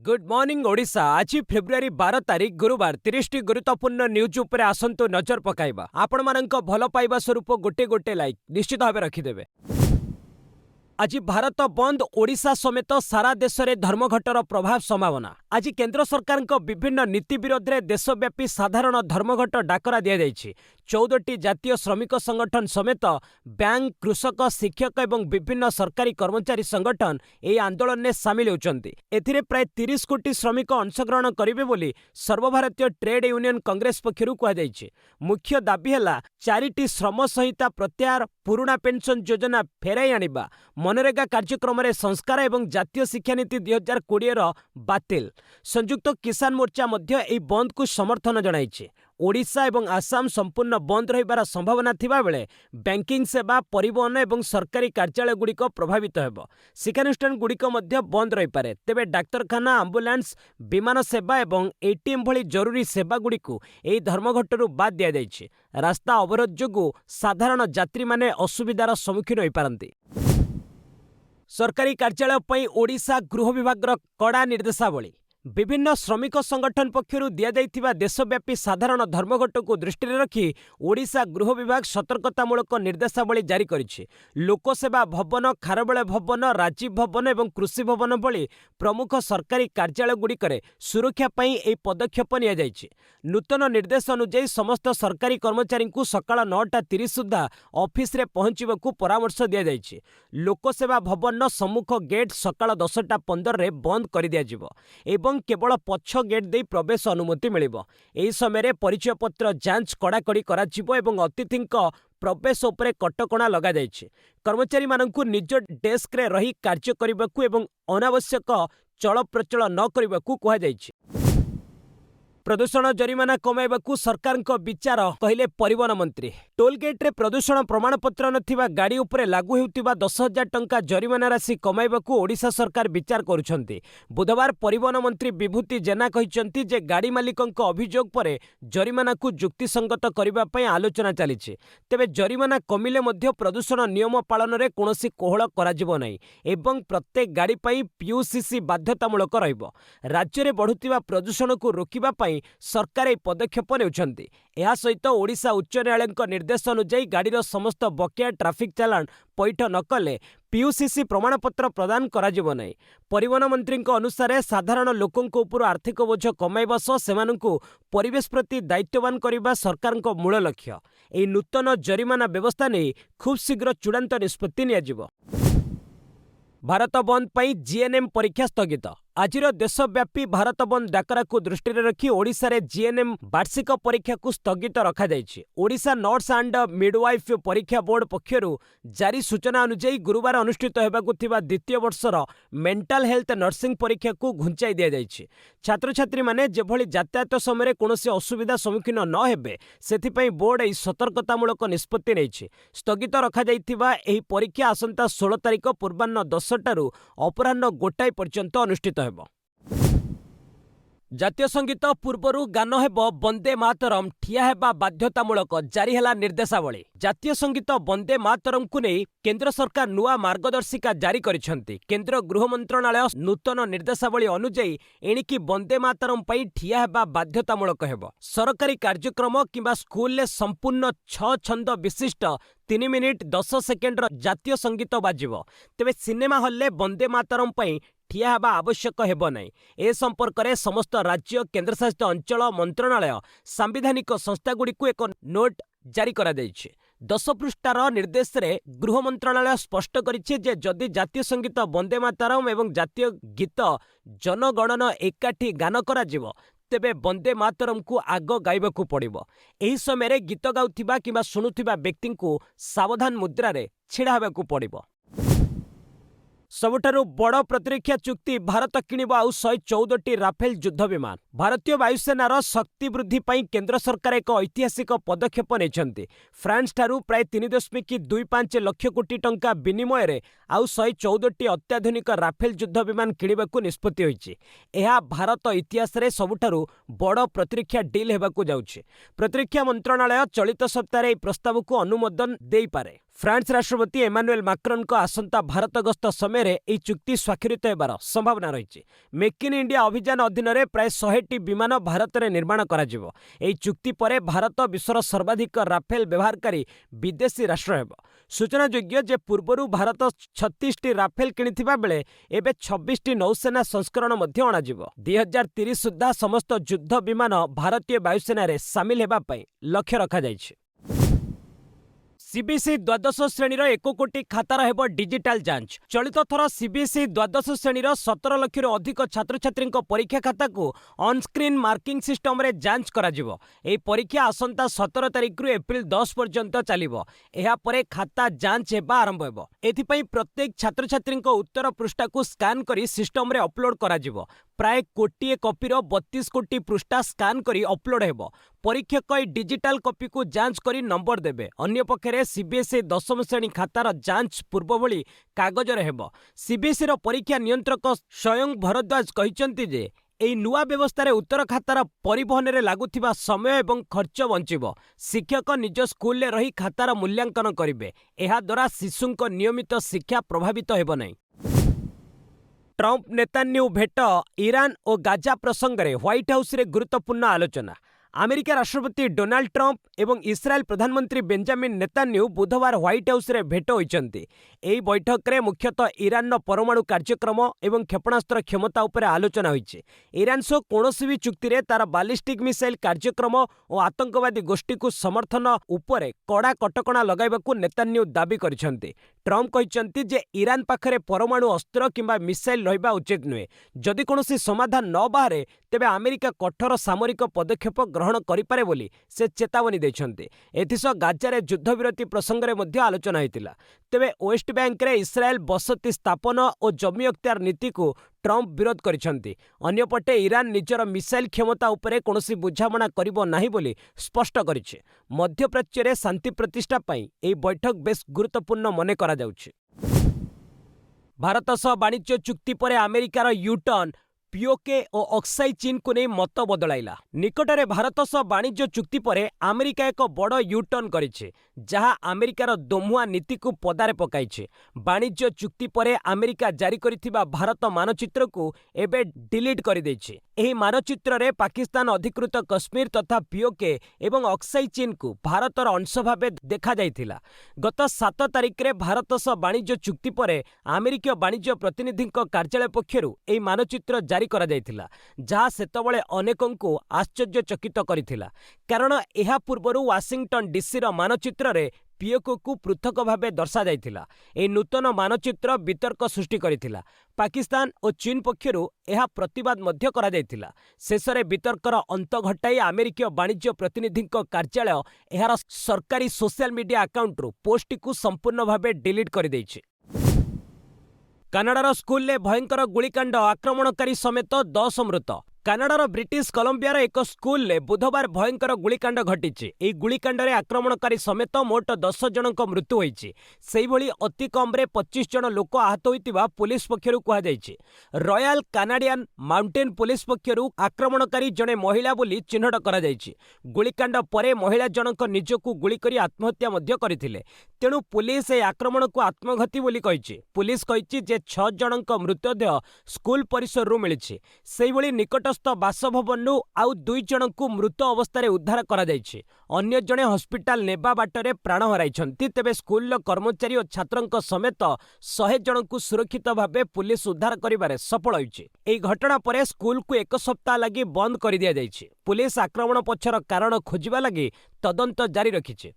Good morning Odisha. आज February 12 तारीख गुरुवार 30 गुरुत्वपूर्ण न्यूज उपरे आसंतु नजर पकाइबा। आपण मानक भल पाइबा स्वरूप गोटे गोटे लाइक निश्चित भाव रखिदेवे। आज भारत बंद ओडिशा समेत सारा देश में धर्मघटर प्रभाव संभावना। आज केंद्र सरकार विभिन्न नीति विरोध में देशव्यापी साधारण धर्मघट डाकरा दि जाइछि। 14टी जातीय श्रमिक संगठन समेत बैंक, कृषक, शिक्षक एवं विभिन्न सरकारी कर्मचारी संगठन यह आंदोलन में सामिल होती। एथिरे प्राय 30 कोटी श्रमिक अंशग्रहण करेंगे बोली सर्वभारतीय ट्रेड यूनियन कांग्रेस पक्षरु कहुଯାଇଛି। मुख्य दाबी है 4टी श्रम संहिता प्रत्याहार, पुराना पेंशन योजना फेराई आनिबा, मनरेगा कार्यक्रम में संस्कार एवं जातीय शिक्षानीति 2020 बातिल। संयुक्त किसान मोर्चा मध्य एही बंद को समर्थन जणाइछि। ओडिशा एवं आसाम संपूर्ण बंद रहिबार संभावना थिबा बेले बैंकिंग सेवा, परिवहन एवं सरकारी कार्यालय गुड़िक प्रभावित हेब। शिक्षानुष्ठान गुड़िक मध्य बंद रही पारे। तेबे डाक्तरखाना, आंबुलांस, विमान सेवा एवं एटीएम भली जरूरी सेवा गुड़िक एही धर्मघटरू बाद दिया जाइछि। रास्ता अवरोध जोगु साधारण यात्री माने असुविधार सम्मुखीन होई पारंती। सरकारी कार्यालय पई ओडिशा गृह विभाग कड़ा निर्देशावली। विभिन्न श्रमिक संगठन पक्षरु दिया जाइथिबा देशव्यापी साधारण धर्मघट को दृष्टि रखी ओडिशा गृह विभाग सतर्कतामूलक निर्देशावली जारी करिछि। लोकसेवा भवन, खारबेल भवन, राजीव भवन एवं कृषि भवन भली प्रमुख सरकारी कार्यालय गुड़िकरे सुरक्षा पई एही पदक्षेप निया जाइछि। नूतन निर्देश अनुसार समस्त सरकारी कर्मचारी को सकाळ 9:30 सुधा ऑफिस रे पहुंचीबाकू परामर्श दिया जाइछि। लोकसेवा भवन सम्मुख गेट सकाळ 10:15 रे बंद कर दिया जिवो एवं केवल पक्ष गेट दे प्रवेश अनुमति मिलिबो। एही समय परिचय पत्र जांच कड़ाकड़ी कराजिबो एवं अतिथिंक प्रवेश उपरे कटकणा लगा जाइछि। कर्मचारी माननकु निज डेस्क रे रही कार्य करिबाकू एवं अनावश्यक चल प्रचल न करिबाकू कहा जाइछि। प्रदूषण जरिमाना कमाइबाकू सरकारक विचार कहले परिवहन मंत्री। टोलगेट रे प्रदूषण प्रमाणपत्र नथिबा गाड़ी उपरे लागू हेउतिबा 10,000 टंका जरिमाना राशि कमाइबाकू ओडिशा सरकार विचार करुछंती। बुधवार परिवहन मंत्री विभूति जेना कहिसंती जे गाड़ी मालिकंक अभियोग परे जरिमाना को युक्तिसंगत करिबा पई आलोचना चलीछि। तेबे जरिमाना कमिले मध्य प्रदूषण नियम पालन रे कोनोसी कोहळ कराजिबो नै एवं प्रत्येक गाड़ी पई पीयूसीसी बाध्यतामूलक रहिबो। राज्य रे बढ़ुतिबा प्रदूषण को रोकिबा पई सरकार ए पदक्षेप नेउछंती। एहा सहित ओडिशा उच्च न्यायालयक निर्देश अनुसार गाड़ीर समस्त बकेया ट्राफिक चालान पैठ न कले पीयूसीसी प्रमाणपत्र प्रदान कराजिबो नै। परिवहन मंत्री अनुसार साधारण लोकंक उपर आर्थिक बोझ कमाइबा सह सेमानंकु परिवेश प्रति दायित्ववान करिबा सरकारक मूल लक्ष्य। एही नूतन जरिमाना व्यवस्था नै खूब शीघ्र चूड़ांत निष्पत्ति नियाजिबो। भारत बंद पई जीएनएम परीक्षा स्थगित। आजिर देशव्यापी भारत बंद डाकरा को दृष्टि रखी ओडिशा रे जीएनएम वार्षिक परीक्षा को स्थगित रखा जाइछि। ओडिशा नर्स एंड मिडवाइफ परीक्षा बोर्ड पक्षरु जारी सूचना अनुसार गुरुवार अनुष्ठित हेबाकु थिबा द्वितीय वर्षर मेंटल हेल्थ नर्सिंग परीक्षा को घुंचाई दिया जाइछि। छात्र छात्री माने जेभली यातायात समय कोनोसी असुविधा सम्मुखीन न हेबे सेथिपई बोर्ड एही सतर्कतामूलक निष्पत्ति नेइछि। स्थगित रखा जाइथिबा एही परीक्षा आसंता 16 तारिख पूर्वाह्न 10टारू अपराह्न 1 पर्यंत अनुष्ठित हेबो। जातीय संगीत पूर्वरु गान हेबो वंदे मातरम ठिया हेबा बाध्यतामूलक जारी हेला निर्देशावली। जातीय संगीत वंदे मातरम को नहीं केंद्र सरकार नुआ मार्गदर्शिका जारी करिसेंती। केंद्र गृह मंत्रणालय नूतन निर्देशावली अनुଯାयी एणिकी वंदे मातरम पई ठिया हेबा बाध्यतामूलक हेबो। सरकारी कार्यक्रम किंबा स्कूल ले संपूर्ण 6 छंद विशिष्ट 3 मिनिट 10 सेकेंडर जातीय संगीत बाजिबो। तेबे सिनेमा हॉल ले वंदे मातरम पई ठिया हेबा आवश्यक हेबो नाही। ए संपर्क में समस्त राज्य, केंद्रशासित अंचल, मंत्रणालय, सांविधानिक संस्थागुड़िक एक नोट जारी करा जाइछि। 10 पृष्ठार निर्देश रे गृह मंत्रणालय स्पष्ट करिछि जे जदि जातीय संगीत वंदे मातरम एवं जातीय गीत जनगणन एकाठी गान करा जिवो तेबे वंदे मातरम को आग गाइबाकू पड़िबो। एही समय गीत गाउथिबा किंबा शुणुथिबा व्यक्ति को सावधान मुद्रा रे छिड़ा हेबाकू पड़िबो। सबुठारु बड़ प्रतिरक्षा चुक्ति भारत किणिबो आउ 114टी राफेल युद्ध विमान। भारतीय वायुसेनार शक्ति वृद्धि पई केंद्र सरकार एक ऐतिहासिक पदक्षेप नेछंती। फ्रांस ठारू प्राय 3.25 लाख कोटी टंका विनिमय रे आउ 114टी अत्याधुनिक राफेल युद्ध विमान किणिबाकू निष्पत्ति होईछि। एहा भारत इतिहास रे सबुठारु बड़ प्रतिरक्षा डील हेबाकू जाउछि। प्रतिरक्षा मंत्रणालय चलित सप्ताह रे प्रस्ताव को अनुमोदन देई पारे। फ्रांस राष्ट्रपति एमानुएल माक्रोन को आसंता भारत गस्त समय यह चुक्ति स्वाक्षरित होबार संभावना रही। मेक इन इंडिया अभियान अधीन प्राय 100टी विमान भारत में निर्माण करा जिवो। एही चुक्ति पर भारत विश्वर सर्वाधिक राफेल व्यवहारकारी विदेशी राष्ट्र हेब। सूचनायोग्य जे पूर्वरु भारत 36टी राफेल किनिथिबा बेले एबे 26टी नौसेना संस्करण मध्ये अणाजिवो। 2030 सुद्धा समस्त युद्ध विमान भारतीय वायुसेना रे सामिल हेबा पई लक्ष्य रखा जायछि। सीबीएसई द्वादश श्रेणीर 1 कोटी खातार हेब डिजिटाल जांच। चलित थर सीबीएसई द्वादश श्रेणीर 17 लक्षर अधिक छात्र छात्री परीक्षा खाता को ऑनस्क्रीन मार्किंग सिस्टम रे जांच करा जिवो। एही परीक्षा आसंता 17 तारिख रु एप्रिल 10 पर्यंत चलिबो। एहा परे खाता जांच हेबा आरंभ हेबो। एथिपई प्रत्येक छात्र छात्री उत्तर पृष्ठा को स्कान करी सिस्टम रे अपलोड करा जिवो। प्राय कोटिए कॉपीर 32 कोटी पृष्ठा स्कान करी अपलोड हेबो। परीक्षक डिजिटाल कॉपी को जांच करी नंबर देबे। अन्य पक्षरे सीबीएसई 10म श्रेणी खातार जांच पूर्व भली कागज रे हेबो। सीबीएसई रो परीक्षा नियंत्रक स्वयं भरद्वाज कहिसंती जे एही नुआ व्यवस्था रे उत्तर खातार परिवहन रे लागुथिबा समय एवं खर्च बंचिबो। शिक्षक निज स्कूल रे रही खातार मूल्यांकन करिवे। एहा द्वारा शिशुंक नियमित शिक्षा प्रभावित हेबो नै। ट्रंप नेतान्याहू भेट ईरान और गाजा प्रसंग में व्हाइट हाउस रे गुरुत्वपूर्ण आलोचना। अमेरिका राष्ट्रपति डोनाल्ड ट्रंप एवं इस्राएल प्रधानमंत्री बेंजामिन नेतान्याहू बुधवार व्हाइट हाउस रे भेट होइचंती। एही बैठक रे मुख्यतः ईरान परमाणु कार्यक्रम एवं क्षेपणास्त्र क्षमता उपर आलोचना होइছে। ईरान सो कोनोसी भी चुक्ति रे तार बालिस्टिक मिसाइल कार्यक्रम और आतंकवादी गोष्ठी को समर्थन उपरे कड़ा कटकणा लगाइबाकू नेतान्याहू दाबी करिसंती। ट्रंप कहिसंती जे ईरान पाखरे परमाणु अस्त्र किंबा मिसाइल रहिबा उचित नुहे। जदि कोनोसी समाधान न बाहरे तेबे अमेरिका कठोर सामरिक पदक्षेप ग्रहण करिपारे बोली से चेतावनी दैछंती। एथिसह गाजारे युद्धविरति प्रसंग रे मध्ये आलोचना होइतिला। तेबे वेस्ट बैंक रे इस्राएल बसती स्थापन और जमी अख्तियार नीति को ट्रंप विरोध करिसंती। अन्यपटे ईरान निजर मिसाइल क्षमता उपरे कोनोसी बुझामणा करिबो नाही बोली स्पष्ट करिছে। मध्यप्राच्य रे शांति प्रतिष्ठा पई एही बैठक बेस गुरुत्वपूर्ण मने करा जाउछि। भारत सह वाणिज्य चुक्ति पर अमेरिकार यूटर्न पीओके और ऑक्साई चीन को नहीं मत बदलाइला। निकटरे भारत सह वाणिज्य चुक्ति पर अमेरिका एक बड़ यूटर्न करिছে, जहां अमेरिकार दोमुआ नीति को पदारे पकाइছে। वाणिज्य चुक्ति पर अमेरिका जारी करिथिबा भारत मानचित्र को एबे डिलीट कर देछि। एही मानचित्र रे पाकिस्तान अधिकृत कश्मीर तथा पीओके एवं ऑक्साई चीन को भारतर अंश भावे देखा जाइथिला। गत 7 तारिख रे भारत सह वाणिज्य चुक्ति पर अमेरिकीय वाणिज्य प्रतिनिधि कार्यालय पक्षरु एही मानचित्र जारी करा जाइथिला, जहां सेतबळे अनेकंकु आश्चर्यचकित करिथिला। कारण एहा पूर्वरु वाशिंगटन डीसी रो मानचित्र रे पीओके को पृथक भावे दर्शा जाइथिला। एही नूतन मानचित्र वितर्क सृष्टि करिथिला। पाकिस्तान और चीन पक्षरु एहा प्रतिवाद मध्य करा जाइथिला। शेषरे वितर्कर अंत घटाई अमेरिकीय वाणिज्य प्रतिनिधि कार्यालय एहार सरकारी सोशल मीडिया अकाउंट रु पोस्ट को संपूर्ण भावे डिलीट कर दैछि। कानाडार स्कूल में भयंकर गुलिकांड, आक्रमणकारी समेत 10 मृत। कानाडार ब्रिटिश कोलंबियार एक स्कूल में बुधवार भयंकर गुलिकांड घटी। यह गुलिकांड में आक्रमणकारी समेत मोट 10 जनक मृत्यु होइछि। सेहिभଳି अति कम 25 जन लोक आहत होइतिबा पुलिस पक्षरु कहा जाइछि। रॉयल कानाडियन माउंटेन पुलिस पक्षरु आक्रमणकारी जने महिला बोली चिन्हट करा जाइछि। गुलिकांड परे महिला जनक निजकु गुली करी आत्महत्या मध्य करथिले। तेणु पुलिस ए आक्रमण को आत्मघाती बोली कहिछि। पुलिस कहिछि जे 6 जनक मृतदेह स्कूल परिसर रु मिलिछि। सेहिभଳି निकट बासभवन आउ 2 जन को मृत अवस्था उद्धार करा जाइछि। अन्य जने हॉस्पिटल नेबा बाटरे प्राण हराइछन्ति। तेबे स्कूल कर्मचारी और छात्रंक समेत 100 जन को सुरक्षित भावे पुलिस उद्धार करिबारे सफल होइछि। एही घटना परे स्कूल को 1 सप्ताह लागि बंद कर दिया जाइछि। पुलिस आक्रमण पछर कारण खोजिबा लागि तदंत जारी रखिछि।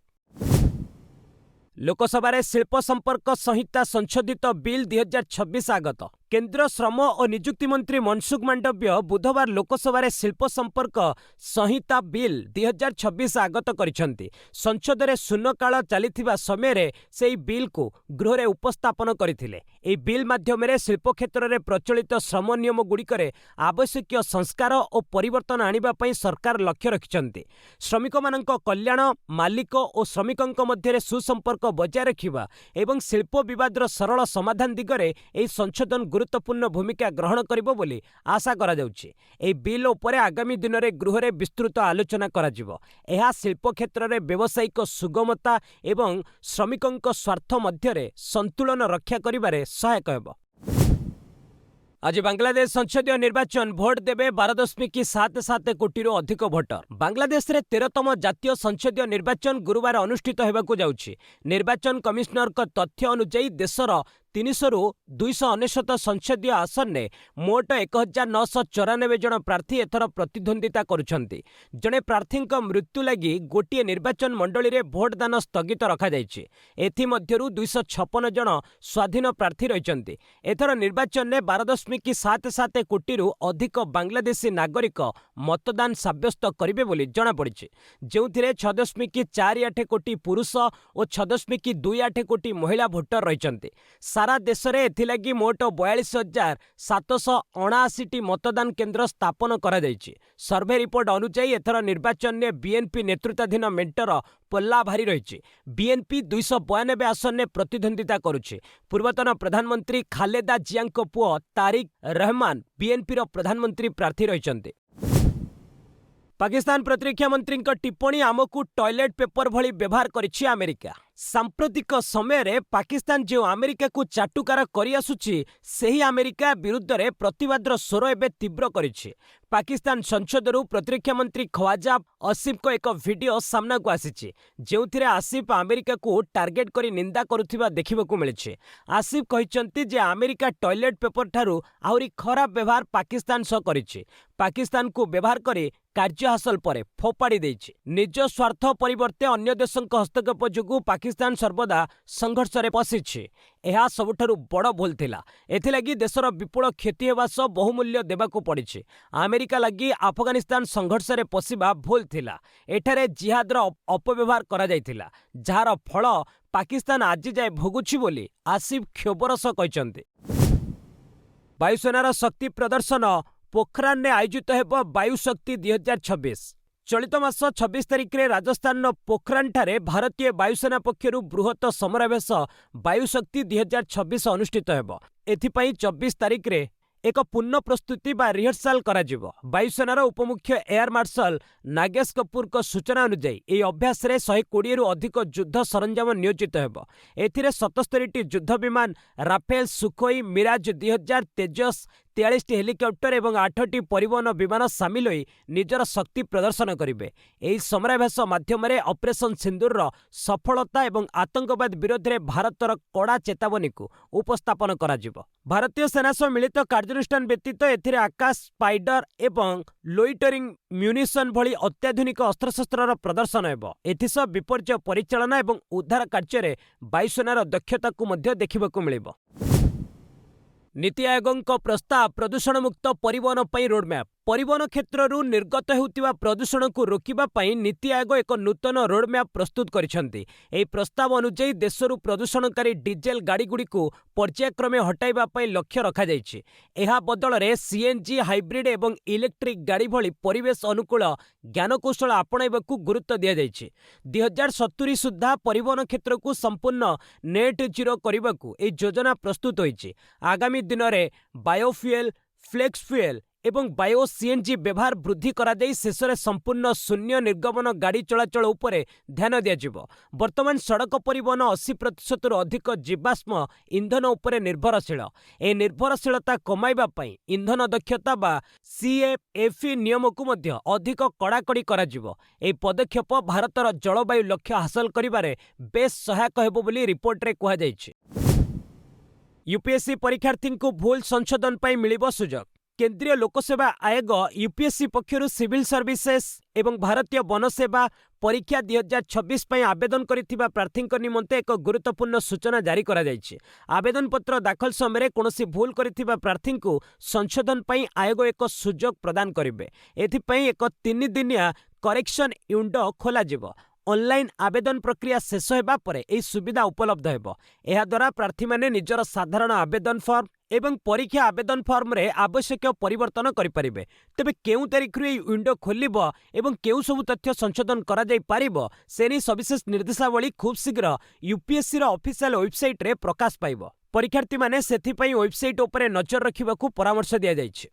लोकसभा शिल्प संपर्क संहिता संशोधित बिल 2026 आगत। केंद्र श्रम और नियुक्ति मंत्री मनसुख मांडव्य बुधवार लोकसभा शिल्प संपर्क संहिता बिल 2026 आगत करिसेंती। संसद रे शून्यकाल चलिथिबा समय रे सेही बिल को गृह रे उपस्थापन करथिले। एही बिल माध्यम रे शिल्प क्षेत्र रे प्रचलित श्रम नियम गुड़िकरे आवश्यक संस्कार और परिवर्तन आनिबा पई सरकार लक्ष्य रखिसेंती। श्रमिक मानक कल्याण, मालिक और श्रमिकंक मध्य सुसंपर्क बजाय रखिबा एवं शिल्प विवादर सरल समाधान दिगरे एही संशोधन ଗୁରୁତ୍ୱପୂର୍ଣ୍ଣ ଭୂମିକା ଗ୍ରହଣ କରିବ ବୋଲି ଆଶା କରାଯାଉଛି। ଏହି ବିଲ୍ ଉପରେ ଆଗାମୀ ଦିନରେ ଗୃହରେ ବିସ୍ତୃତ ଆଲୋଚନା କରାଯିବ। ଏହା ଶିଳ୍ପ କ୍ଷେତ୍ରରେ ବ୍ୟବସାୟିକ ସୁଗମତା ଏବଂ ଶ୍ରମିକଙ୍କ ସ୍ୱାର୍ଥ ମଧ୍ୟରେ ସନ୍ତୁଳନ ରକ୍ଷା କରିବାରେ ସହାୟକ ହେବ। आज बांग्लादेश संसदीय निर्वाचन भोट देवे 12.77 कोटी अधिक भोटर। बांग्लादेश रे 13तम जातीय संसदीय निर्वाचन गुरुवार अनुष्ठित होगाकू जाउछि। निर्वाचन कमिशनर तथ्य अनुसार देशर 300 रु 299 संसदीय आसन ने मोट 1994 जन प्रार्थी एथर प्रतिद्वंदिता करुछन्ति। जणे प्रार्थी मृत्यु लगी गोटे निर्वाचन मंडली रे भोटदान स्थगित रखा जाइछि। एथि मध्यरु 256 जन स्वाधीन प्रार्थी रहिछन्ति। एथर निर्वाचन ने 12.77 कोटी अधिक बांग्लादेशी नागरिक मतदान साब्यस्त करिवे बोली जणा पड़िछि। जेउथिरे 6.48 कोटी पुरुष और 6.28 कोटी महिला भोटर रहिछन्ति। सारा देश में एथिलागी मोट 42,779 मतदान केन्द्र स्थापन करा जाइछि। सर्वे रिपोर्ट अनुसार एथर निर्वाचन में बीएनपी नेतृत्वाधीन मेंटर पल्ला भारी रही। बीएनपी 292 आसन में प्रतिद्वंदिता करुछि। पूर्वतन प्रधानमंत्री खालेदा जिया पुओ तारिक रहमान बीएनपी प्रधानमंत्री प्रार्थी रहिछन्ति। पाकिस्तान प्रतिरक्षा मंत्री टिप्पणी आमको टॉयलेट पेपर भली व्यवहार करिछि अमेरिका। सांप्रतिक समय रे पाकिस्तान जो अमेरिका को चाटुकार करि आसुछि सेही अमेरिका विरुद्ध रे प्रतिवादर स्वर एबे तीव्र करिछि। पाकिस्तान संसदरू प्रतिरक्षा मंत्री ख्वाजा आसिफ को एक वीडियो सामना को आसीछि जेउथिरे आसिफ अमेरिका को टार्गेट करी निंदा करुथिबा देखिबाकू मिलिछि। आसिफ कहिसंती जे अमेरिका टॉयलेट पेपर ठारू आहुरी खराब व्यवहार पाकिस्तान सह करिछि। पाकिस्तान को व्यवहार करे कार्य हासिल परे फोपाड़ी देछि। निज स्वार्थ परिवर्ते अन्य देशक हस्तक्षेप जोगु पाकिस्तान सर्वदा संघर्ष रे पसिछि। एहा सबुठारु बड़ भूल थिला। एथिलागी देशर विपुल क्षति हेबा सह बहुमूल्य देबाकू पड़िछि। अमेरिका लगी अफगानिस्तान संघर्ष रे पसिबा भूल थिला। एठारे जिहादर अपव्यवहार करा जायथिला जहार फल पाकिस्तान आज जाए भोगुछि बोली आसिफ क्षोभर सह कहिसंती। वायुसेनार शक्ति प्रदर्शन पोखरान ने आयोजित हेब वायु शक्ति 2026। चलित मास 26 तारिख रे राजस्थान पोखरान ठारे भारतीय वायुसेना पक्षरु बृहत समरावेश वायु शक्ति 2026 अनुष्ठित हेब। एथिपाई 24 तारिख रे एक पूर्ण प्रस्तुति बा रिहर्साल कराजिबो। वायुसेनार उपमुख्य एयर मार्शल नागेश कपूर को सूचना अनुसार यह अभ्यास रे 120 रु अधिक युद्ध सरंजाम नियोजित हेब। एथिरे 77 युद्ध विमान राफेल सुखोई मिराज 2000 तेजस 43 हेलिकप्टर एवं 8 परिवहन विमान सामिल होई निजर शक्ति प्रदर्शन करिवे। एही समराभ्यास माध्यम ऑपरेशन सिंदूर सफलता एवं आतंकवाद विरोध में भारतर कड़ा चेतावनी को उपस्थापन कराजिबो। भारतीय सेना सह मिलित कार्यानुष्ठान व्यतीत एथिरे आकाश स्पाइडर एवं लोइटरिंग म्यूनिशन भली अत्याधुनिक अस्त्रशस्त्रर प्रदर्शन हेब। एथिसह विपर्यय परिचालना एवं उद्धार कार्य वायुसेनार दक्षता को मध्य देखिबाकू मिलिबो। नीति आयोग प्रस्ताव प्रदूषण मुक्त परिवहन पर रोडमैप। परिवहन क्षेत्रु निर्गत होतिबा प्रदूषण को रोकिबा पई नीति आयोग एक नूतन रोडमैप प्रस्तुत करिसेंति। एही प्रस्ताव अनुसार देशरु प्रदूषणकारी डीजेल गाड़ी गुडी को पर्यायक्रमे हटाइबा पई लक्ष्य रखा जाइछि। एहा बदल रे सीएनजी हाइब्रिड एवं इलेक्ट्रिक गाड़ी भली परिवेश अनुकूल ज्ञानकौशल आपणाइबाकू गुरुत्व दिया जाइछि। 2070 सुद्धा परिवहन क्षेत्र को संपूर्ण नेट जीरो करिबाकू ए योजना प्रस्तुत होइछि। आगामी दिन में बायोफ्यूएल फ्लेक्स फ्यूएल एवं बायो सीएनजी व्यवहार वृद्धि करा जाई शेष में संपूर्ण शून्य निर्गमन गाड़ी चलाचल उपरे ध्यान दियाजिबो। वर्तमान सड़क परिवहन 80% अधिक जीवाश्म इंधन उपरे निर्भरशील। ए निर्भरशीलता कमाइबा पई इंधन दक्षता बा सीएफई नियम को मध्य अधिक कड़ाकड़ी कराजिबो। ए पदक्षेप भारतर जलवायु लक्ष्य हासिल करिबारे बेस सहायक हेबो बोली रिपोर्ट रे कहा जाइछि। यूपीएससी परीक्षार्थी को भूल संशोधन पर मिलिबो सुजोग। केंद्रीय लोकसेवा आयोग यूपीएससी पक्षरु सिविल सर्विसेज एवं भारतीय वन सेवा परीक्षा 2026 पर आवेदन करिथिबा प्रार्थी निमंते एक गुरुत्वपूर्ण सूचना जारी करा जाइछि। आवेदन पत्र दाखल समय कोनोसी भूल करिथिबा प्रार्थी को संशोधन पर आयोग एक सुजोग प्रदान करिवे। एथिपई एक 3 दिनिया करेक्शन विंडो खोला जिवो। ऑनलाइन आवेदन प्रक्रिया शेष हेबा परे एही सुविधा उपलब्ध हेबो। एहा द्वारा प्रार्थी माने निजर साधारण आवेदन फॉर्म एवं परीक्षा आवेदन फॉर्म रे आवश्यक परिवर्तन करि परिबे। तेबे केउ तारिखरु एही विंडो खोलिबो एवं केउ सब तथ्य संशोधन करा जाई पारिबो सेनी सविशेष निर्देशावली खूब शीघ्र यूपीएससी रो ऑफिशियल वेबसाइट रे प्रकाश पाइबो। परीक्षार्थी माने सेथि पई वेबसाइट उपरे नजर रखिबाकू परामर्श दिया जायछि।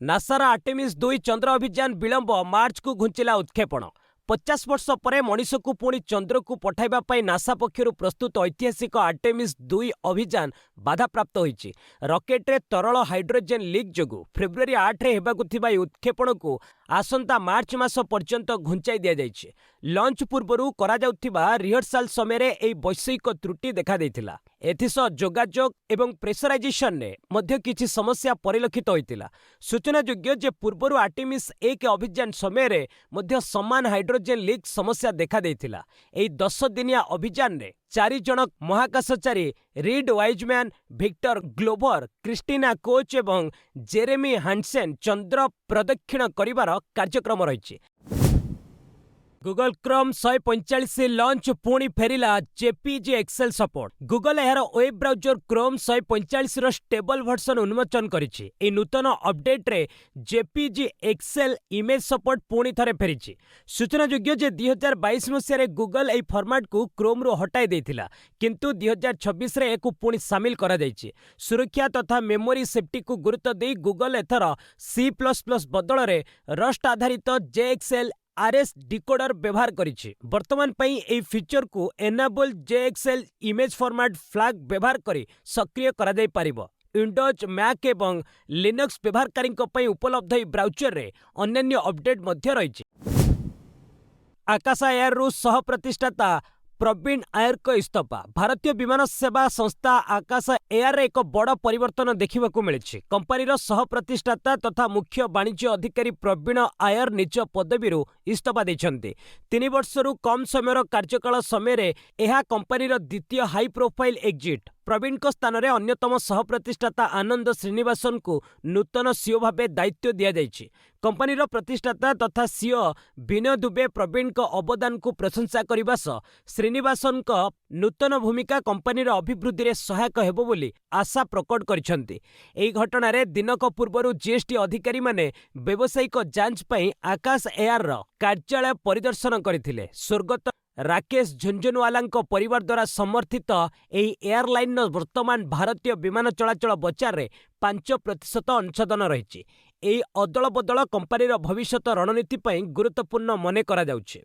नासार आर्टेमिस 2 चंद्र अभियान विलंब मार्च को घुंचिला उत्क्षेपण। 50 वर्ष पर मनीष को पुणी चंद्र को पठाइबा पई नासा पक्षरु प्रस्तुत ऐतिहासिक आर्टेमिस 2 अभियान बाधाप्राप्त होईछि। रॉकेट रे तरल हाइड्रोजन लीक जोगु फेब्रुआरी 8 रे हेबाकु थिबा उत्क्षेपण को आसंता मार्च मास पर्यंत घुंचाई दिया जायछि। लॉन्च पूर्वरु करा जाउथिबा रिहर्सल समय रे एई वैषयिक त्रुटि देखा देइथिला। एथिसह जोगाजोग एवं प्रेशराइजेशन ने मध्य किछि समस्या परिलक्षित होइतिला। सूचनायोग्य जे पूर्वरु आर्टेमिस 1 अभियान समय रे मध्य समान हाइड्रोजन लीक समस्या देखा देइथिला। एई 10 दिनिया अभियान रे 4 जन महाकाशचारी Reid Wiseman, Victor Glover, Christina Koch एवं जेरेमी हानसेन चंद्र प्रदक्षिण करिवार कार्यक्रम रहिछि। गूगल क्रोम 145 लॉन्च पुणी फेरिला जेपीजी एक्सेल सपोर्ट। गूगल एहार वेब ब्राउजर क्रोम 145 रो स्टेबल वर्जन उन्मोचन करिछि। ए नूतन अपडेट रे जेपीजी एक्सेल इमेज सपोर्ट पुणी थरे फेरिछि। सूचनायोग्य जे 2022 मसिया रे गूगल एई फॉर्मेट को क्रोम रो हटाई देथिला, किंतु 2026 रे एकु पुणी शामिल करा जायछि। सुरक्षा तथा मेमोरी सेफ्टी को गुरुत्व देई गूगल एथर C++ बदल रे रस्ट आधारित जेएक्सएल आरएस डिकोडर व्यवहार करिछि। वर्तमान पई एई फीचर को एनेबल जेएक्सएल इमेज फॉर्मेट फ्लैग व्यवहार करी सक्रिय करा जाय परिबो। विंडोज, मैक एवं लिनक्स व्यवहारकारी पई उपलब्ध एई ब्राउजर रे अन्य अपडेट मध्य रहिछि। आकाश एयर रू सह प्रतिष्ठाता प्रवीण आयर को इस्तफा। भारतीय विमान सेवा संस्था आकाश एयर एक बड़ परिवर्तन देखा मिली। कंपनीर सह प्रतिष्ठाता तथा मुख्य वाणिज्य अधिकारी प्रवीण आयर निज पदवी इस्तफा देते। 3 वर्षरू कम समय कार्यकाल समय यह कंपनीर द्वितीय हाई प्रोफाइल एक्जिट। प्रवीण को स्थान में अन्यतम सह प्रतिष्ठाता आनंद श्रीनिवासन को नूतन सीओ भाव दायित्व दि जाइछि। कंपनीर प्रतिष्ठाता तथा सीओ विनय दुबे प्रवीण को अवदान को प्रशंसा करने सह श्रीनिवासन को नूतन भूमिका कंपनीर अभिवृद्धि में सहायक हेबो बोली आशा प्रकट करिसेंति। एही घटना रे दिनक पूर्वरु जीएसटी अधिकारी माने व्यवसायिक जांच पई आकाश एयर रो कार्यालय परिदर्शन करथिले। स्वर्गत राकेश झुंझुनवाला परिवार द्वारा समर्थित एही एयरलाइन वर्तमान भारतीय विमान चलाचल बजार रे 5% अंशदान रही। एही अदल बदल कंपनीर भविष्यत रणनीति पई गुरुत्वपूर्ण मने करा जाउछि।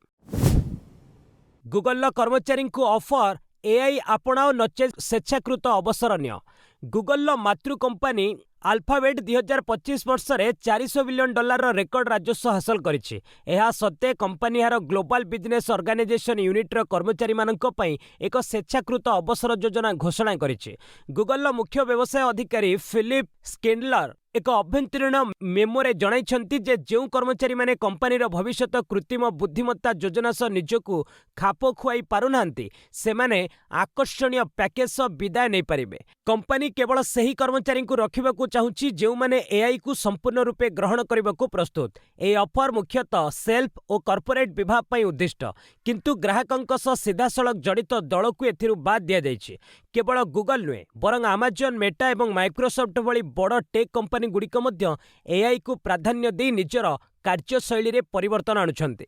गूगल कर्मचारी को ऑफर एआई आपणाओ नचे स्वेच्छाकृत अवसर नियो। गूगल मातृ कंपनी अल्फाबेट 2025 वर्ष में $400 बिलियन रेकर्ड राजस्व हासिल करिछि। एहा सत्ते कंपनी यार ग्लोबल बिजनेस ऑर्गेनाइजेशन यूनिट कर्मचारी मानक पई एक स्वेच्छाकृत अवसर योजना घोषणा करिछि। गूगल मुख्य व्यवसाय अधिकारी फिलिप स्किंडलर एक अभ्यंतरीण मेमोरे जणाइछन्ति जे जेउ कर्मचारी माने कंपनीर भविष्यत कृत्रिम बुद्धिमत्ता योजना सह निजकु खाप खुआई पारुनांती से माने आकर्षणीय पैकेज सह विदाय नहीं पारिबे। कंपनी केवल सही कर्मचारी को रखिबाकू चाहूछि जेउ माने एआई को संपूर्ण रूपे ग्रहण करबाकू प्रस्तुत। ए ऑफर मुख्यतः सेल्फ और कॉर्पोरेट विभाग पई उद्दिष्ट, किंतु ग्राहकंक सह सीधासळख जड़ित दल को एथिरु बाद दिया जाइछि। केवल गूगल नुहे बरं अमेजन, मेटा एवं माइक्रोसॉफ्ट भली बड़ टेक कंपनी गुड़िक मध्य एआई को प्राधान्य दे निजर कार्यशैली रे परिवर्तन आणुछन्ति।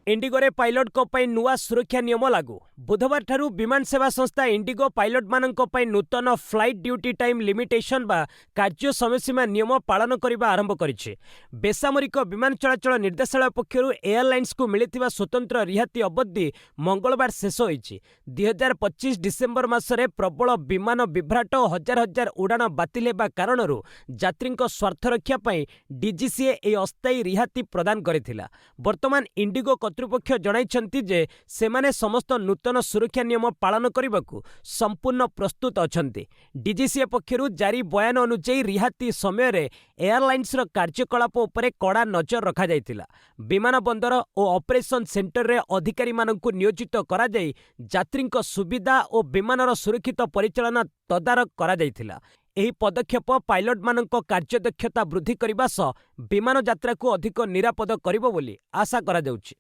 इंडिगो रे पायलट को पई नुआ सुरक्षा नियम लागू। बुधवार ठारू विमान सेवा संस्था इंडिगो पायलट मानक पई नूतन फ्लाइट ड्यूटी टाइम लिमिटेशन बा कार्य समयसीमा नियम पालन करबा आरंभ करिछि। बेसामरिक विमान चलाचल निर्देशालय पक्षरु एयरलाइंस को मिलिथिबा स्वतंत्र रिहाती अवधि मंगलवार शेष होईछि। 2025 डिसेंबर मासरे प्रबल विमान विभ्राट हजार हजार उड़ान बातिल हेबा कारणरू यात्रीक स्वार्थ रक्षा पई डीजीसीए ए अस्थायी रिहाती प्रदान करिथिला। वर्तमान इंडिगो कर्तृपक्ष जणाइछन्ति जे सेमाने समस्त नूतन सुरक्षा नियम पालन करबाकू संपूर्ण प्रस्तुत अछन्ति। डीजीसीए पक्षरु जारी बयान अनुसार रिहाती समय रे एयरलाइंस रो कार्यकलाप उपरे कड़ा नजर रखा जायतिला। विमान बंदर और ऑपरेशन सेंटर रे अधिकारी मानकू नियोजित करा जाई यात्रीक सुविधा और विमानर सुरक्षित परिचालन तदारक करा जायतिला। ଏହି ପଦକ୍ଷେପ ପାଇଲଟମାନଙ୍କ କାର୍ଯ୍ୟଦକ୍ଷତା ବୃଦ୍ଧି କରିବା ସହ ବିମାନ ଯାତ୍ରାକୁ ଅଧିକ ନିରାପଦ କରିବ ବୋଲି ଆଶା କରାଯାଉଛି।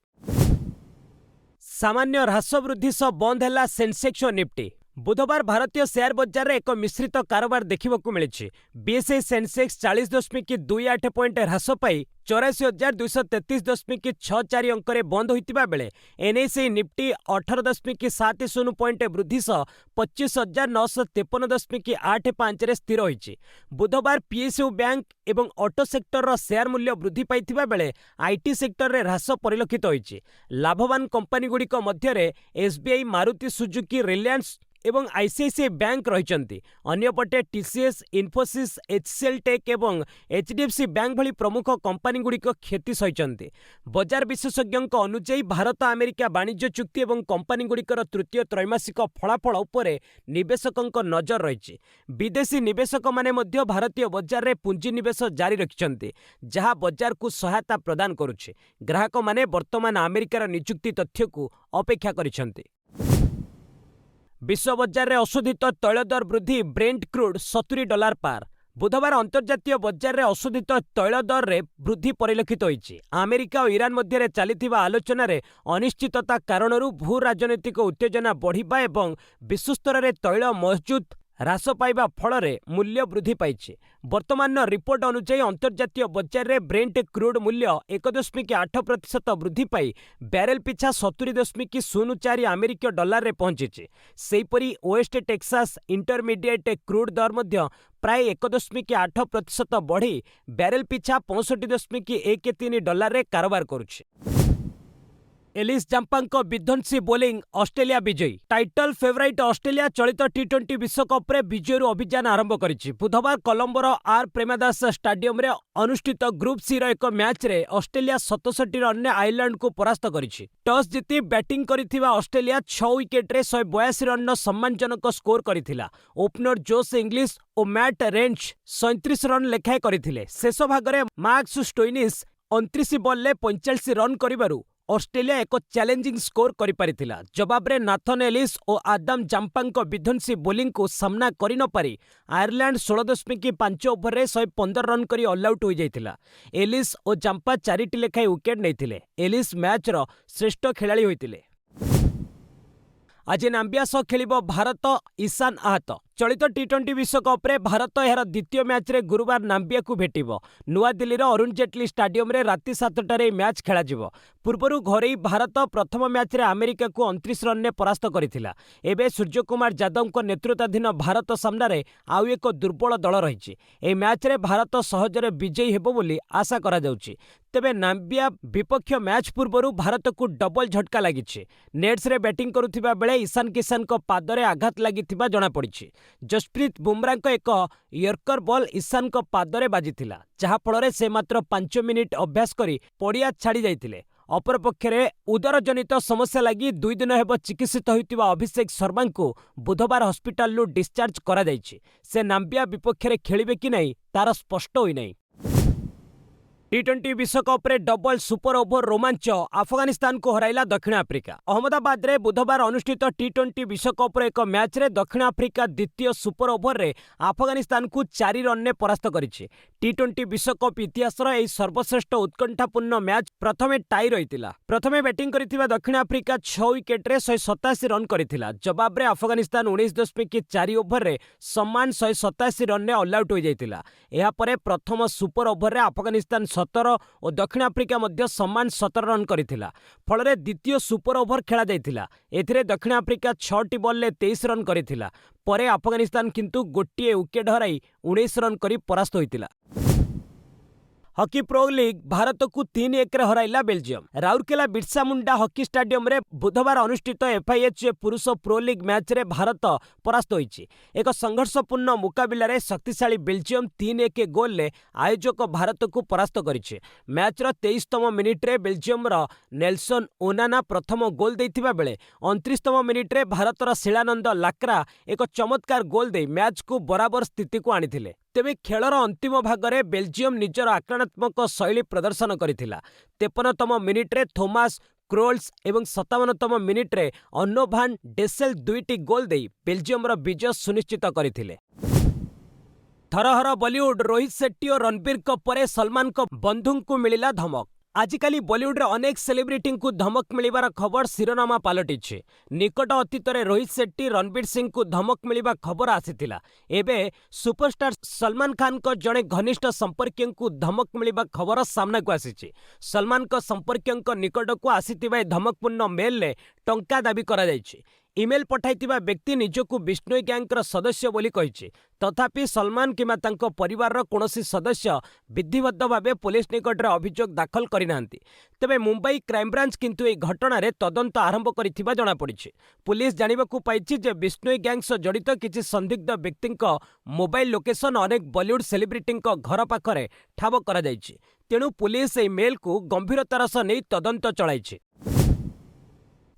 ସାମାନ୍ୟ ହ୍ରାସ ବୃଦ୍ଧି ସହ ବନ୍ଦ ହେଲା ସେନ୍ସେକ୍ସ ଓ ନିଫ୍ଟି। ବୁଧବାର ଭାରତୀୟ ସେୟାର ବଜାରରେ ଏକ ମିଶ୍ରିତ କାରବାର ଦେଖିବାକୁ ମିଳିଛି। ବିଏସ୍ଇ ସେନ୍ସେକ୍ସ 40.28 ପଏଣ୍ଟ ହ୍ରାସ ପାଇ 84,233.64 ଅଙ୍କରେ ବନ୍ଦ ହୋଇଥିବା ବେଳେ ଏନ୍ଏସ୍ଇ ନିଫ୍ଟି 18.70 ପଏଣ୍ଟ ବୃଦ୍ଧି ସହ 25,953.85ରେ ସ୍ଥିର ହୋଇଛି। ବୁଧବାର ପିଏସ୍ୟୁ ବ୍ୟାଙ୍କ ଏବଂ ଅଟୋ ସେକ୍ଟରର ସେୟାର ମୂଲ୍ୟ ବୃଦ୍ଧି ପାଇଥିବା ବେଳେ ଆଇଟି ସେକ୍ଟରରେ ହ୍ରାସ ପରିଲକ୍ଷିତ ହୋଇଛି। ଲାଭବାନ କମ୍ପାନୀଗୁଡ଼ିକ ମଧ୍ୟରେ ଏସ୍ବିଆଇ, ମାରୁତି ସୁଜୁକି, ରିଲାଏନ୍ସ ଏବଂ ଆଇସିଆଇସିଆଇ ବ୍ୟାଙ୍କ ରହିଛନ୍ତି। ଅନ୍ୟପଟେ ଟିସିଏସ୍, ଇନଫୋସିସ୍, ଏଚ୍ସିଏଲ୍ ଟେକ୍ ଏବଂ ଏଚ୍ଡିଏଫ୍ସି ବ୍ୟାଙ୍କ ଭଳି ପ୍ରମୁଖ କମ୍ପାନୀଗୁଡ଼ିକ କ୍ଷତି ସହିଛନ୍ତି। ବଜାର ବିଶେଷଜ୍ଞଙ୍କ ଅନୁଯାୟୀ ଭାରତ ଆମେରିକା ବାଣିଜ୍ୟ ଚୁକ୍ତି ଏବଂ କମ୍ପାନୀଗୁଡ଼ିକର ତୃତୀୟ ତ୍ରୈମାସିକ ଫଳାଫଳ ଉପରେ ନିବେଶକଙ୍କ ନଜର ରହିଛି। ବିଦେଶୀ ନିବେଶକମାନେ ମଧ୍ୟ ଭାରତୀୟ ବଜାରରେ ପୁଞ୍ଜିନିବେଶ ଜାରି ରଖିଛନ୍ତି, ଯାହା ବଜାରକୁ ସହାୟତା ପ୍ରଦାନ କରୁଛି। ଗ୍ରାହକମାନେ ବର୍ତ୍ତମାନ ଆମେରିକାର ନିଯୁକ୍ତି ତଥ୍ୟକୁ ଅପେକ୍ଷା କରିଛନ୍ତି। ବିଶ୍ୱ ବଜାରରେ ଅଶୋଧିତ ତୈଳ ଦର ବୃଦ୍ଧି, ବ୍ରେଣ୍ଟ କ୍ରୁଡ୍ $70 ପାର। ବୁଧବାର ଅନ୍ତର୍ଜାତୀୟ ବଜାରରେ ଅଶୋଧିତ ତୈଳ ଦରରେ ବୃଦ୍ଧି ପରିଲକ୍ଷିତ ହୋଇଛି। ଆମେରିକା ଓ ଇରାନ ମଧ୍ୟରେ ଚାଲିଥିବା ଆଲୋଚନାରେ ଅନିଶ୍ଚିତତା କାରଣରୁ ଭୂ ରାଜନୈତିକ ଉତ୍ତେଜନା ବଢ଼ିବା ଏବଂ ବିଶ୍ୱସ୍ତରରେ ତୈଳ ମହଜୁଦ ହ୍ରାସ ପାଇବା ଫଳରେ ମୂଲ୍ୟ ବୃଦ୍ଧି ପାଇଛି। ବର୍ତ୍ତମାନର ରିପୋର୍ଟ ଅନୁଯାୟୀ ଅନ୍ତର୍ଜାତୀୟ ବଜାରରେ ବ୍ରେଣ୍ଟ କ୍ରୁଡ୍ ମୂଲ୍ୟ 1.8% ବୃଦ୍ଧି ପାଇ ବ୍ୟାରେଲ ପିଛା 70.04 ଆମେରିକୀୟ ଡଲାରରେ ପହଞ୍ଚିଛି। ସେହିପରି ୱେଷ୍ଟ ଟେକ୍ସାସ ଇଣ୍ଟରମିଡିଏଟ୍ କ୍ରୁଡ୍ ଦର ମଧ୍ୟ ପ୍ରାୟ 1.8% ବଢ଼ି ବ୍ୟାରେଲ ପିଛା 65.13 ଡଲାରରେ କାରବାର କରୁଛି। ଏଲିସ୍ ଜାମ୍ପାଙ୍କ ବିଧ୍ୱଂସୀ ବୋଲିଂ ଅଷ୍ଟ୍ରେଲିଆ ବିଜୟୀ। ଟାଇଟଲ ଫେଭରାଇଟ୍ ଅଷ୍ଟ୍ରେଲିଆ ଚଳିତ ଟି-20 ବିଶ୍ୱକପ୍ରେ ବିଜୟରୁ ଅଭିଯାନ ଆରମ୍ଭ କରିଛି। ବୁଧବାର କଲମ୍ବୋର ଆର୍ ପ୍ରେମାଦାସ ଷ୍ଟାଡିୟମରେ ଅନୁଷ୍ଠିତ ଗ୍ରୁପ୍ ସି'ର ଏକ ମ୍ୟାଚ୍ରେ ଅଷ୍ଟ୍ରେଲିଆ 67 ରନ୍ରେ ଆୟର୍ଲାଣ୍ଡକୁ ପରାସ୍ତ କରିଛି। ଟସ୍ ଜିତି ବ୍ୟାଟିଂ କରିଥିବା ଅଷ୍ଟ୍ରେଲିଆ 6 ୱିକେଟ୍ରେ 182 ରନ୍ର ସମ୍ମାନଜନକ ସ୍କୋର କରିଥିଲା। ଓପନର ଜୋସ୍ ଇଂଲିଶ ଓ ମ୍ୟାଟ୍ ରେଞ୍ଚ 37 ରନ୍ ଲେଖାଏଁ କରିଥିଲେ। ଶେଷ ଭାଗରେ ମାର୍କସ୍ ଷ୍ଟୋଇନିସ୍ 29 ବଲ୍ରେ 45 ରନ୍ କରିବାରୁ ଅଷ୍ଟ୍ରେଲିଆ ଏକ ଚ୍ୟାଲେଞ୍ଜିଂ ସ୍କୋର କରିପାରିଥିଲା। ଜବାବରେ ନାଥନ୍ ଏଲିସ୍ ଓ ଆଦାମ ଜାମ୍ପାଙ୍କ ବିଧ୍ୱଂସୀ ବୋଲିଂକୁ ସାମ୍ନା କରିନପାରି ଆୟର୍ଲାଣ୍ଡ 16.5 ଓଭରରେ 115 ରନ୍ କରି ଅଲ୍ଆଉଟ୍ ହୋଇଯାଇଥିଲା। ଏଲିସ୍ ଓ ଜାମ୍ପା 4ଟି ଲେଖାଏଁ ୱିକେଟ୍ ନେଇଥିଲେ। ଏଲିସ୍ ମ୍ୟାଚ୍ର ଶ୍ରେଷ୍ଠ ଖେଳାଳି ହୋଇଥିଲେ। ଆଜି ନାମ୍ବିଆ ସହ ଖେଳିବ ଭାରତ। ଇଶାନ ଆହତ। ଚଳିତ ଟି-20 ବିଶ୍ୱକପ୍ରେ ଭାରତ ଏହାର ଦ୍ୱିତୀୟ ମ୍ୟାଚ୍ରେ ଗୁରୁବାର ନାମ୍ବିଆକୁ ଭେଟିବ। ନୂଆଦିଲ୍ଲୀର ଅରୁଣ ଜେଟଲୀ ଷ୍ଟାଡିୟମରେ ରାତି 7ଟାରେ ଏହି ମ୍ୟାଚ୍ ଖେଳାଯିବ। ପୂର୍ବରୁ ଘରୋଇ ଭାରତ ପ୍ରଥମ ମ୍ୟାଚ୍ରେ ଆମେରିକାକୁ 29 ରନ୍ରେ ପରାସ୍ତ କରିଥିଲା। ଏବେ ସୂର୍ଯ୍ୟକୁମାର ଯାଦବଙ୍କ ନେତୃତ୍ୱାଧୀନ ଭାରତ ସାମ୍ନାରେ ଆଉ ଏକ ଦୁର୍ବଳ ଦଳ ରହିଛି। ଏହି ମ୍ୟାଚ୍ରେ ଭାରତ ସହଜରେ ବିଜୟୀ ହେବ ବୋଲି ଆଶା କରାଯାଉଛି। ତେବେ ନାମ୍ବିଆ ବିପକ୍ଷ ମ୍ୟାଚ୍ ପୂର୍ବରୁ ଭାରତକୁ ଡବଲ ଝଟକା ଲାଗିଛି। ନେଟ୍ସରେ ବ୍ୟାଟିଂ କରୁଥିବା ବେଳେ ଇଶାନ କିଶାନଙ୍କ ପାଦରେ ଆଘାତ ଲାଗିଥିବା ଜଣାପଡ଼ିଛି। ଜସପ୍ରୀତ ବୁମରାଙ୍କ ଏକ ୟର୍କର ବଲ୍ ଇଶାନଙ୍କ ପାଦରେ ବାଜିଥିଲା, ଯାହାଫଳରେ ସେ ମାତ୍ର 5 ମିନିଟ୍ ଅଭ୍ୟାସ କରି ପଡ଼ିଆ ଛାଡ଼ି ଯାଇଥିଲେ। ଅପରପକ୍ଷରେ ଉଦରଜନିତ ସମସ୍ୟା ଲାଗି 2 ଦିନ ହେବ ଚିକିତ୍ସିତ ହୋଇଥିବା ଅଭିଷେକ ଶର୍ମାଙ୍କୁ ବୁଧବାର ହସ୍ପିଟାଲରୁ ଡିସ୍ଚାର୍ଜ କରାଯାଇଛି। ସେ ନାମ୍ବିଆ ବିପକ୍ଷରେ ଖେଳିବେ କି ନାହିଁ ତାର ସ୍ପଷ୍ଟ ହୋଇନାହିଁ। ଟି-20 ବିଶ୍ୱକପ୍ରେ ଡବଲ ସୁପର ଓଭର ରୋମାଞ୍ଚ ଆଫଗାନିସ୍ତାନକୁ ହରାଇଲା ଦକ୍ଷିଣ ଆଫ୍ରିକା। ଅହମ୍ମଦାବାଦରେ ବୁଧବାର ଅନୁଷ୍ଠିତ ଟି-20 ବିଶ୍ୱକପ୍ର ଏକ ମ୍ୟାଚ୍ରେ ଦକ୍ଷିଣ ଆଫ୍ରିକା ଦ୍ୱିତୀୟ ସୁପର ଓଭରରେ ଆଫଗାନିସ୍ତାନକୁ 4 ରନ୍ରେ ପରାସ୍ତ କରିଛି। ଟି-20 ବିଶ୍ୱକପ୍ ଇତିହାସର ଏହି ସର୍ବଶ୍ରେଷ୍ଠ ଉତ୍କଣ୍ଠାପୂର୍ଣ୍ଣ ମ୍ୟାଚ୍ ପ୍ରଥମେ ଟାଇ ରହିଥିଲା। ପ୍ରଥମେ ବ୍ୟାଟିଂ କରିଥିବା ଦକ୍ଷିଣ ଆଫ୍ରିକା 6 ୱିକେଟ୍ରେ 187 ରନ୍ କରିଥିଲା। ଜବାବରେ ଆଫଗାନିସ୍ତାନ 19.4 ଓଭରରେ ସମାନ 187 ରନ୍ରେ ଅଲ୍ଆଉଟ୍ ହୋଇଯାଇଥିଲା। ଏହାପରେ ପ୍ରଥମ ସୁପର ଓଭରରେ ଆଫଗାନିସ୍ତାନ 17 ଓ ଦକ୍ଷିଣ ଆଫ୍ରିକା ମଧ୍ୟ ସମାନ 17 ରନ୍ କରିଥିଲା। ଫଳରେ ଦ୍ୱିତୀୟ ସୁପର ଓଭର ଖେଳାଯାଇଥିଲା। ଏଥିରେ ଦକ୍ଷିଣ ଆଫ୍ରିକା 6ଟି ବଲ୍ରେ 23 ରନ୍ କରିଥିଲା। ପରେ ଆଫଗାନିସ୍ତାନ କିନ୍ତୁ ଗୋଟିଏ ୱିକେଟ୍ ହରାଇ 19 ରନ୍ କରି ପରାସ୍ତ ହୋଇଥିଲା। ହକି ପ୍ରୋ ଲିଗ୍ ଭାରତକୁ 3-1ରେ ହରାଇଲା ବେଲଜିୟମ। ରାଉରକେଲା ବିର୍ସା ମୁଣ୍ଡା ହକି ଷ୍ଟାଡିୟମରେ ବୁଧବାର ଅନୁଷ୍ଠିତ ଏଫ୍ଆଇଏଚ୍ ପୁରୁଷ ପ୍ରୋ ଲିଗ୍ ମ୍ୟାଚ୍ରେ ଭାରତ ପରାସ୍ତ ହୋଇଛି। ଏକ ସଂଘର୍ଷପୂର୍ଣ୍ଣ ମୁକାବିଲାରେ ଶକ୍ତିଶାଳୀ ବେଲଜିୟମ 3-1 ଗୋଲ୍ରେ ଆୟୋଜକ ଭାରତକୁ ପରାସ୍ତ କରିଛି। ମ୍ୟାଚ୍ର 23ତମ ମିନିଟ୍ରେ ବେଲଜିୟମର ନେଲସନ୍ ଓନାନା ପ୍ରଥମ ଗୋଲ୍ ଦେଇଥିବା ବେଳେ 29ତମ ମିନିଟ୍ରେ ଭାରତର ଶିଳାନନ୍ଦ ଲାକ୍ରା ଏକ ଚମତ୍କାର ଗୋଲ୍ ଦେଇ ମ୍ୟାଚ୍କୁ ବରାବର ସ୍ଥିତିକୁ ଆଣିଥିଲେ। ତେବେ ଖେଳର ଅନ୍ତିମ ଭାଗରେ ବେଲଜିୟମ ନିଜର ଆକ୍ରମଣାତ୍ମକ ଶୈଳୀ ପ୍ରଦର୍ଶନ କରିଥିଲା। 53ତମ ମିନିଟ୍ରେ ଥୋମାସ କ୍ରୋଲ୍ସ ଏବଂ 57ତମ ମିନିଟ୍ରେ ଅନ୍ନୋ ଭାନ୍ ଡେସେଲ୍ 2ଟି ଗୋଲ୍ ଦେଇ ବେଲଜିୟମର ବିଜୟ ସୁନିଶ୍ଚିତ କରିଥିଲେ। थरहर बॉलीवुड रोहित शेट्टी और रणबीर परे सलमान को बंधु को मिलिला धमक। आजिकाली बॉलीवुड रे अनेक सेलिब्रिटी को धमक मिलिबार खबर शिरोनामा पालटिछि। निकट अतीत रे रोहित शेट्टी रणबीर सिंह को धमक मिलिबा खबर आसीथिला। एबे सुपरस्टार सलमान खान को जड़े घनिष्ठ संपर्कियों को धमक मिलिबा खबर सामना को आसीछि। सलमान को संपर्कियों निकट को आसीथिबा धमकपूर्ण मेल ले टंका दाबी करा जायछि। इमेल पठाइतिबा व्यक्ति निजको बिश्नोई गैंगर सदस्य बोली कहिछि। तथापि सलमान किंबा तांको परिवारर कोनोसी सदस्य विधिबद्ध भावे पुलिस निकटरे अभियोग दाखल करिनांती। तेबे मुंबई क्राइमब्रांच किंतु एई घटनारे तदंत आरंभ करिथिबा जणा पड़िछि। पुलिस जानिबाकू पाइछि जे बिश्नोई गैंग सह जड़ित किछि संदिग्ध व्यक्तिंक मोबाइल लोकेशन अनेक बॉलीवुड सेलिब्रिटींक घर पाखरे ठाब करा जायछि। तेणु पुलिस एई मेल को गंभीरतार सह नै तदंत चलाइछि।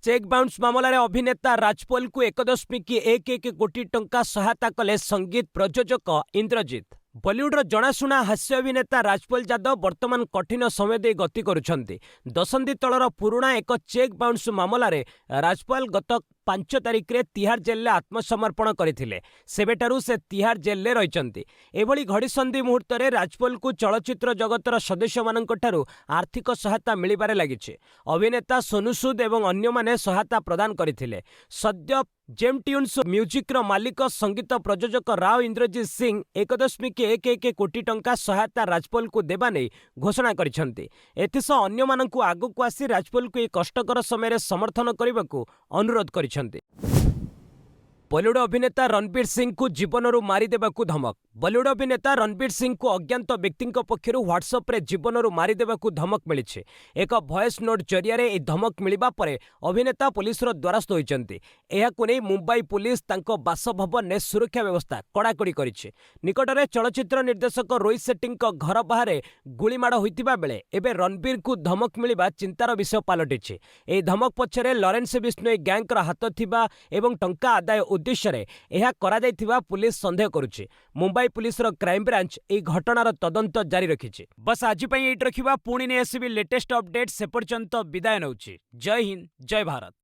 चेक बाउंस मामलार अभिनेता राजपोल को 1.11 कोटी टंका सहायता कले संगीत प्रयोजक इंद्रजीत। बॉलीवुडर जनाशुना हास्य अभिनेता राजपोल यादव वर्तमान कठिन समय दे गति करुछंती। दशंधि तलर पुराणा एक चेक बाउंस मामलार राजपाल गत 5 तारिख रे तिहार जेल में आत्मसमर्पण करथिले। सेबेटारू से तिहार जेल में रहिचंती। एभली घड़ीसंधि मुहूर्त रे राजपोल को चलचित्र जगतर सदस्य मानक ठारू आर्थिक सहायता मिलिबारे लागिছে। अभिनेता सोनू सूद एवं अन्य माने सहायता प्रदान करथिले। सद्य जेम ट्यून्स म्यूजिक रो मालिक संगीत प्रयोजक राव इंद्रजीत सिंह 1.11 कोटी टंका सहायता राजपोल को देबा नै घोषणा करिसंती। एथिसह अन्य मानकु आगु को आसी राजपोल को कष्टकर समय रे समर्थन करबाकू अनुरोध करिसंती। बॉलीवुड अभिनेता रणबीर सिंह को जीवनरू मारिदेबाकू धमक। बॉलीवुड अभिनेता रणबीर सिंह को अज्ञात व्यक्ति पक्षरु व्हाट्सएप रे जीवनरू मारिदेबाकू धमक मिली। एक वॉइस नोट जरिया रे धमक मिलिबा परे अभिनेता पुलिस रो द्वारस्थ होइचंती। एहाकु नै मुंबई पुलिस तांको बासभवन ने सुरक्षा व्यवस्था कड़ाकड़ी करिछि। निकटरे चलचित्र निर्देशक रोहित शेट्टी घर बाहर गुलीमाड़ होइतिबा बेले एबे रणबीर को धमक मिलिबा चिंतार विषय पालटिछि। एही धमक पछरे लॉरेंस बिश्नोई गैंगर हाथ थिबा एवं टंका आदाय उद्देश्य रे एहा करा जायथिबा पुलिस संदेह करुछि। मुंबई पुलिस रो क्राइम ब्रांच एही घटनार तदंत जारी रखिछि। बस आज पई एट रखिबा पुणी ने आसीबी लेटेस्ट अपडेट से पर्यंत विदाय नउछि। जय हिंद जय भारत।